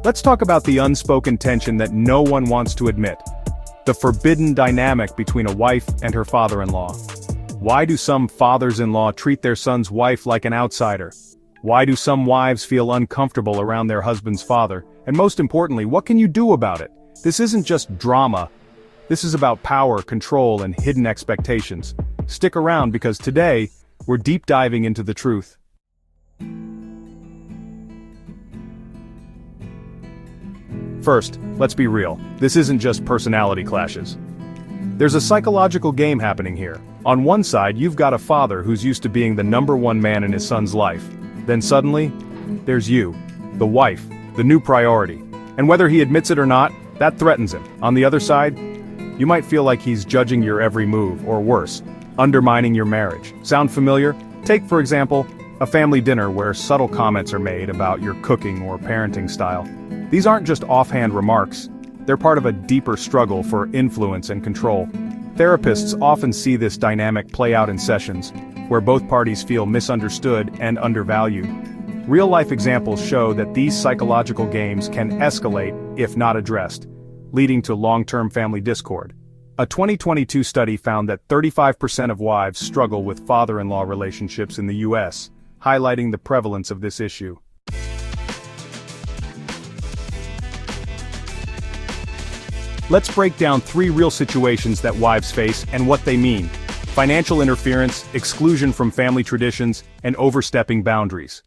Let's talk about the unspoken tension that no one wants to admit. The forbidden dynamic between a wife and her father-in-law. Why do some fathers-in-law treat their son's wife like an outsider? Why do some wives feel uncomfortable around their husband's father? And most importantly, what can you do about it? This isn't just drama. This is about power, control, and hidden expectations. Stick around because today, we're deep diving into the truth. First, let's be real. This isn't just personality clashes. There's a psychological game happening here. On one side, you've got a father who's used to being the #1 man in his son's life. Then suddenly, there's you, the wife, the new priority. And whether he admits it or not, that threatens him. On the other side, you might feel like he's judging your every move, or worse, undermining your marriage. Sound familiar? Take, for example, a family dinner where subtle comments are made about your cooking or parenting style. These aren't just offhand remarks. They're part of a deeper struggle for influence and control. Therapists often see this dynamic play out in sessions, where both parties feel misunderstood and undervalued. Real-life examples show that these psychological games can escalate if not addressed, leading to long-term family discord. A 2022 study found that 35% of wives struggle with father-in-law relationships in the US, highlighting the prevalence of this issue. Let's break down 3 real situations that wives face and what they mean: financial interference, exclusion from family traditions, and overstepping boundaries.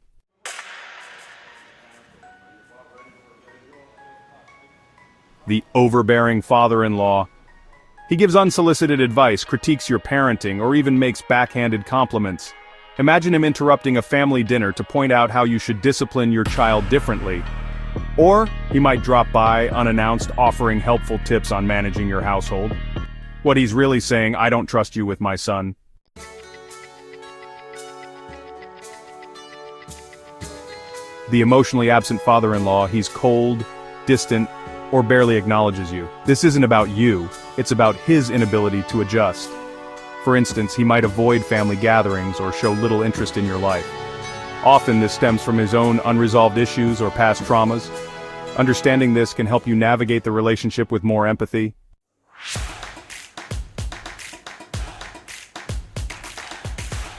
The overbearing father-in-law. He gives unsolicited advice, critiques your parenting, or even makes backhanded compliments. Imagine him interrupting a family dinner to point out how you should discipline your child differently. Or, he might drop by unannounced, offering helpful tips on managing your household. What he's really saying: I don't trust you with my son. The emotionally absent father-in-law. He's cold, distant, or barely acknowledges you. This isn't about you, it's about his inability to adjust. For instance, he might avoid family gatherings or show little interest in your life. Often this stems from his own unresolved issues or past traumas. Understanding this can help you navigate the relationship with more empathy.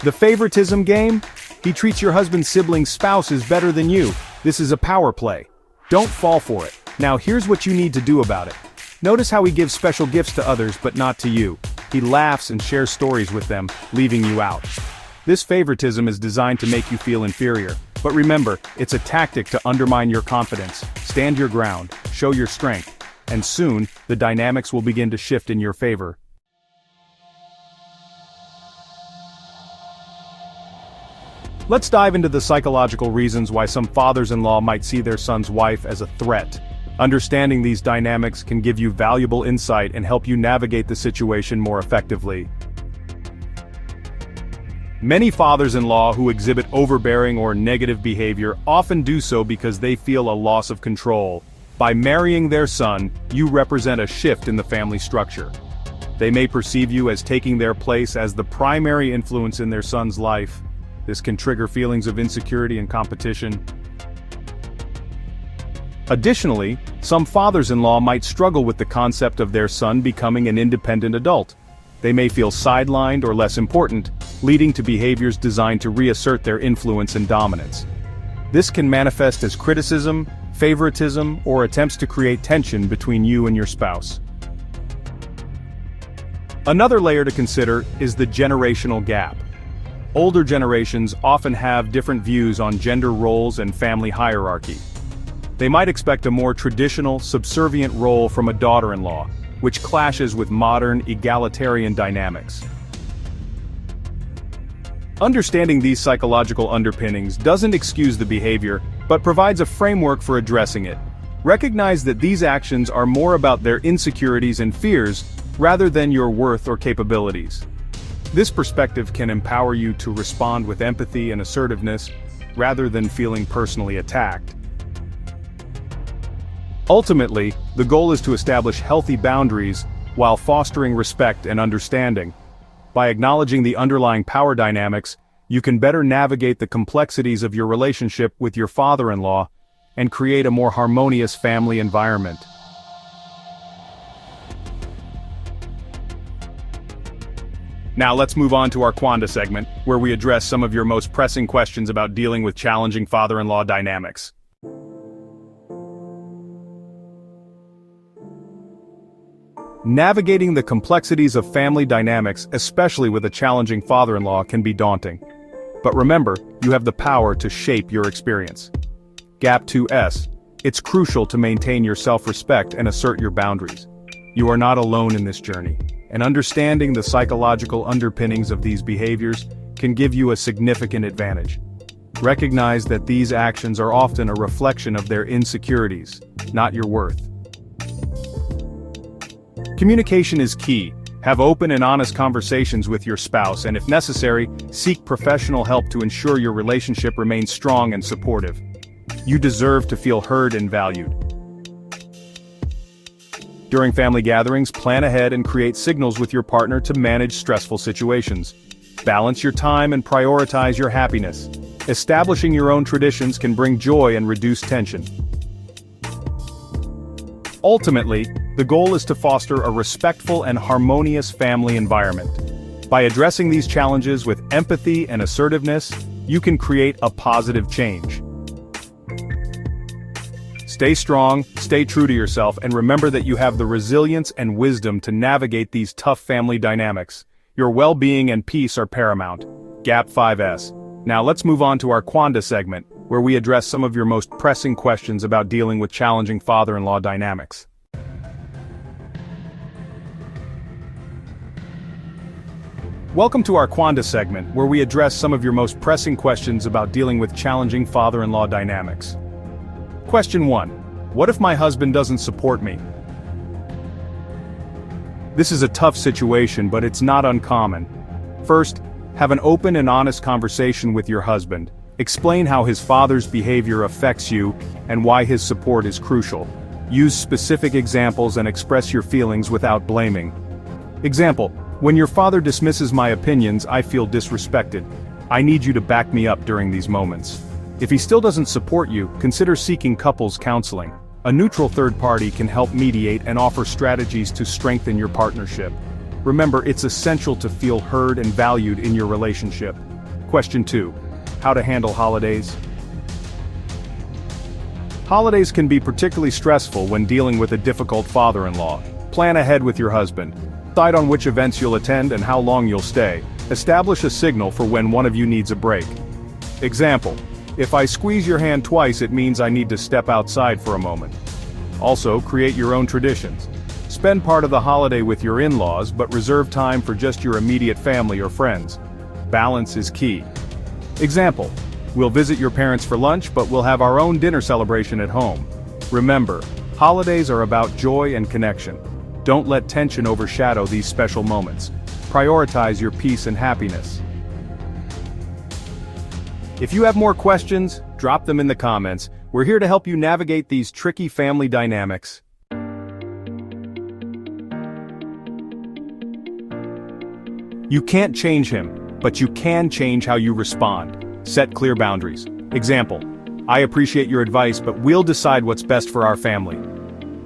The favoritism game? He treats your husband's siblings' spouses better than you. This is a power play. Don't fall for it. Now here's what you need to do about it. Notice how he gives special gifts to others but not to you. He laughs and shares stories with them, leaving you out. This favoritism is designed to make you feel inferior. But remember, it's a tactic to undermine your confidence. Stand your ground, show your strength, and soon, the dynamics will begin to shift in your favor. Let's dive into the psychological reasons why some fathers-in-law might see their son's wife as a threat. Understanding these dynamics can give you valuable insight and help you navigate the situation more effectively. Many fathers-in-law who exhibit overbearing or negative behavior often do so because they feel a loss of control. By marrying their son, you represent a shift in the family structure. They may perceive you as taking their place as the primary influence in their son's life. This can trigger feelings of insecurity and competition. Additionally, some fathers-in-law might struggle with the concept of their son becoming an independent adult. They may feel sidelined or less important, leading to behaviors designed to reassert their influence and dominance. This can manifest as criticism, favoritism, or attempts to create tension between you and your spouse. Another layer to consider is the generational gap. Older generations often have different views on gender roles and family hierarchy. They might expect a more traditional, subservient role from a daughter-in-law, which clashes with modern, egalitarian dynamics. Understanding these psychological underpinnings doesn't excuse the behavior, but provides a framework for addressing it. Recognize that these actions are more about their insecurities and fears, rather than your worth or capabilities. This perspective can empower you to respond with empathy and assertiveness, rather than feeling personally attacked. Ultimately, the goal is to establish healthy boundaries while fostering respect and understanding. By acknowledging the underlying power dynamics, you can better navigate the complexities of your relationship with your father-in-law and create a more harmonious family environment. Now let's move on to our Quanda segment, where we address some of your most pressing questions about dealing with challenging father-in-law dynamics. Navigating the complexities of family dynamics, especially with a challenging father-in-law, can be daunting. But remember, you have the power to shape your experience. Gap 2S. It's crucial to maintain your self-respect and assert your boundaries. You are not alone in this journey, and understanding the psychological underpinnings of these behaviors can give you a significant advantage. Recognize that these actions are often a reflection of their insecurities, not your worth. Communication is key. Have open and honest conversations with your spouse, and if necessary, seek professional help to ensure your relationship remains strong and supportive. You deserve to feel heard and valued. During family gatherings, plan ahead and create signals with your partner to manage stressful situations. Balance your time and prioritize your happiness. Establishing your own traditions can bring joy and reduce tension. Ultimately, the goal is to foster a respectful and harmonious family environment. By addressing these challenges with empathy and assertiveness, you can create a positive change. Stay strong, stay true to yourself, and remember that you have the resilience and wisdom to navigate these tough family dynamics. Your well-being and peace are paramount. Gap 5S. Now let's move on to our Quanda segment, where we address some of your most pressing questions about dealing with challenging father-in-law dynamics. Welcome to our Quanda segment, where we address some of your most pressing questions about dealing with challenging father-in-law dynamics. Question 1. What if my husband doesn't support me? This is a tough situation, but it's not uncommon. First, have an open and honest conversation with your husband. Explain how his father's behavior affects you and why his support is crucial. Use specific examples and express your feelings without blaming. Example: when your father dismisses my opinions, I feel disrespected. I need you to back me up during these moments. If he still doesn't support you, consider seeking couples counseling. A neutral third party can help mediate and offer strategies to strengthen your partnership. Remember, it's essential to feel heard and valued in your relationship. Question 2. How to handle holidays? Holidays can be particularly stressful when dealing with a difficult father-in-law. Plan ahead with your husband. Decide on which events you'll attend and how long you'll stay. Establish a signal for when one of you needs a break. Example: if I squeeze your hand twice, it means I need to step outside for a moment. Also, create your own traditions. Spend part of the holiday with your in-laws, but reserve time for just your immediate family or friends. Balance is key. Example: we'll visit your parents for lunch, but we'll have our own dinner celebration at home. Remember, holidays are about joy and connection. Don't let tension overshadow these special moments. Prioritize your peace and happiness. If you have more questions, drop them in the comments. We're here to help you navigate these tricky family dynamics. You can't change him, but you can change how you respond. Set clear boundaries. Example: I appreciate your advice, but we'll decide what's best for our family.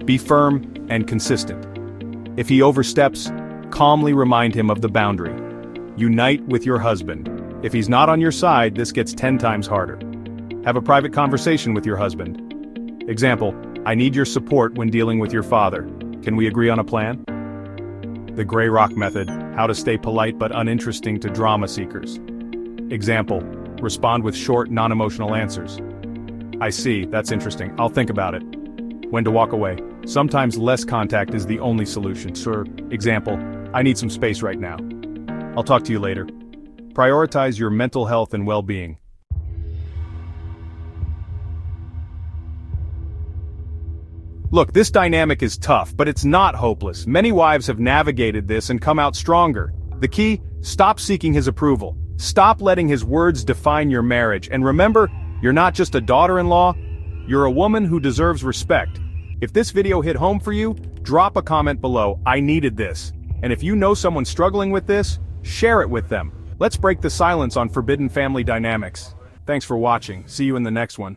Be firm and consistent. If he oversteps, calmly remind him of the boundary. Unite with your husband. If he's not on your side, this gets 10 times harder. Have a private conversation with your husband. Example: I need your support when dealing with your father. Can we agree on a plan? The gray rock method: how to stay polite but uninteresting to drama seekers. Example: respond with short, non-emotional answers. I see, that's interesting, I'll think about it. When to walk away. Sometimes less contact is the only solution. Sir, example: I need some space right now. I'll talk to you later. Prioritize your mental health and well-being. Look, this dynamic is tough, but it's not hopeless. Many wives have navigated this and come out stronger. The key: stop seeking his approval. Stop letting his words define your marriage. And remember, you're not just a daughter-in-law, you're a woman who deserves respect. If this video hit home for you, drop a comment below. I needed this. And if you know someone struggling with this, share it with them. Let's break the silence on forbidden family dynamics. Thanks for watching. See you in the next one.